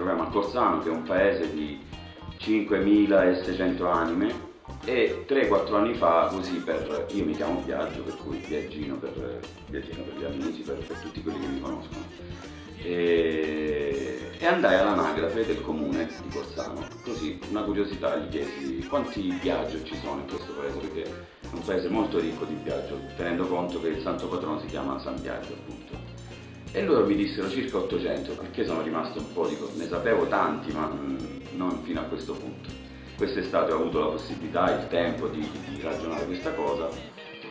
troviamo a Corsano, che è un paese di 5.600 anime, e 3-4 anni fa, così io mi chiamo Biagio, per cui Biagino per gli amici, per tutti quelli che mi conoscono, e andai all'anagrafe del comune di Corsano. Così, una curiosità, gli chiesi quanti Biagio ci sono in questo paese, perché è un paese molto ricco di Biagio, tenendo conto che il santo patrono si chiama San Biagio, appunto. E loro mi dissero circa 800, perché sono rimasto un po' ne sapevo tanti, ma non fino a questo punto. Quest'estate ho avuto la possibilità, il tempo di ragionare questa cosa,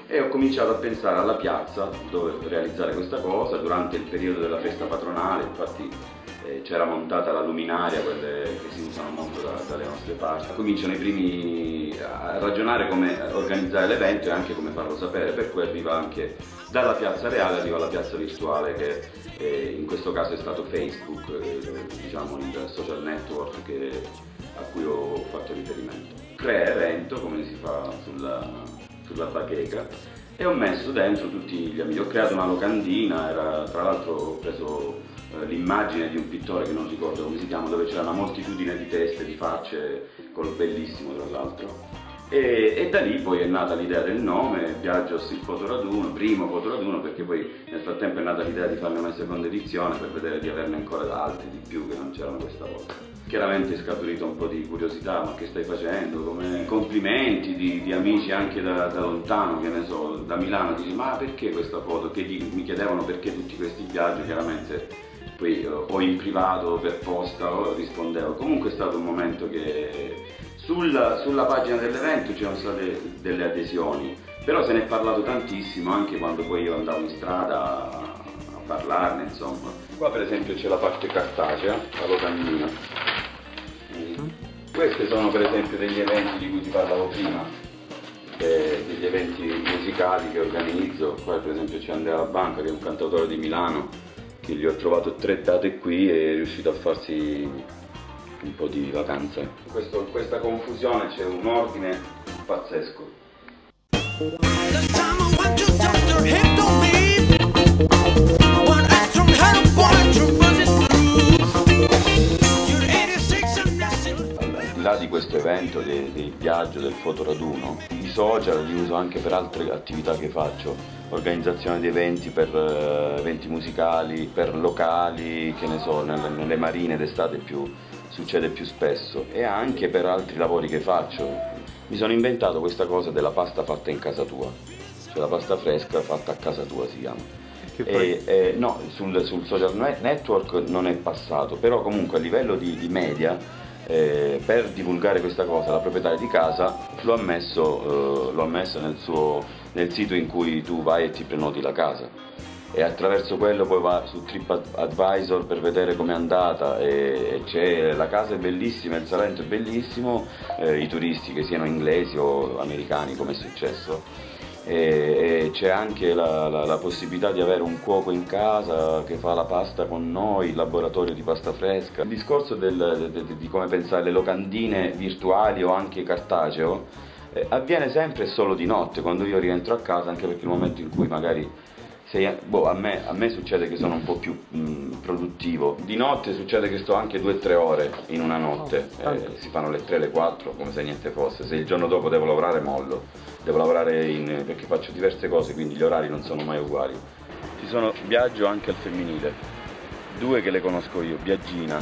e ho cominciato a pensare alla piazza dove realizzare questa cosa durante il periodo della festa patronale. Infatti c'era montata la luminaria, quelle che si usano molto dalle nostre parti. Cominciano i primi a ragionare come organizzare l'evento e anche come farlo sapere, per cui arriva anche dalla piazza reale, arriva alla piazza virtuale, che in questo caso è stato Facebook, diciamo il social network a cui ho fatto riferimento. Crea evento, come si fa sulla bacheca, e ho messo dentro tutti gli amici. Ho creato una locandina, tra l'altro ho preso l'immagine di un pittore che non ricordo come si chiama, dove c'era una moltitudine di teste, di facce, bellissimo tra l'altro. E da lì poi è nata l'idea del nome, Biagios il fotoraduno, primo fotoraduno, perché poi nel frattempo è nata l'idea di farne una seconda edizione per vedere di averne ancora altri di più che non c'erano questa volta. Chiaramente è scaturito un po' di curiosità, ma che stai facendo? Come complimenti di amici anche da lontano, che ne so, da Milano, dici ma perché questa foto? Che mi chiedevano perché tutti questi viaggi, chiaramente poi o in privato o per posta rispondevo. Comunque è stato un momento che sulla pagina dell'evento c'erano state delle adesioni, però se ne è parlato tantissimo anche quando poi io andavo in strada a parlarne, insomma. Qua per esempio c'è la parte cartacea, la locandina. Questi sono per esempio degli eventi di cui ti parlavo prima, degli eventi musicali che organizzo. Qua per esempio c'è Andrea La Banca, che è un cantautore di Milano, che gli ho trovato 3 date qui e è riuscito a farsi un po' di vacanza. In questa confusione c'è un ordine pazzesco. Al di là di questo evento del viaggio, del fotoraduno, i social li uso anche per altre attività che faccio, organizzazione di eventi per eventi musicali, per locali, che ne so, nelle marine d'estate succede più spesso, e anche per altri lavori che faccio. Mi sono inventato questa cosa della pasta fatta in casa tua, cioè la pasta fresca fatta a casa tua si chiama. No, sul social network non è passato, però comunque a livello di media, per divulgare questa cosa, la proprietaria di casa lo ha messo nel sito in cui tu vai e ti prenoti la casa, e attraverso quello poi va su TripAdvisor per vedere com'è andata, e la casa è bellissima, il Salento è bellissimo, i turisti che siano inglesi o americani, come è successo, e c'è anche la possibilità di avere un cuoco in casa che fa la pasta con noi, il laboratorio di pasta fresca. Il discorso di come pensare le locandine virtuali o anche cartaceo avviene sempre e solo di notte, quando io rientro a casa, anche perché il momento in cui magari a me succede che sono un po' più produttivo. Di notte succede che sto anche 2-3 ore in una notte, si fanno le 3, le 4, come se niente fosse. Se il giorno dopo devo lavorare mollo, devo lavorare perché faccio diverse cose, quindi gli orari non sono mai uguali. Ci sono Biagio anche al femminile, 2 che le conosco io, Biagina.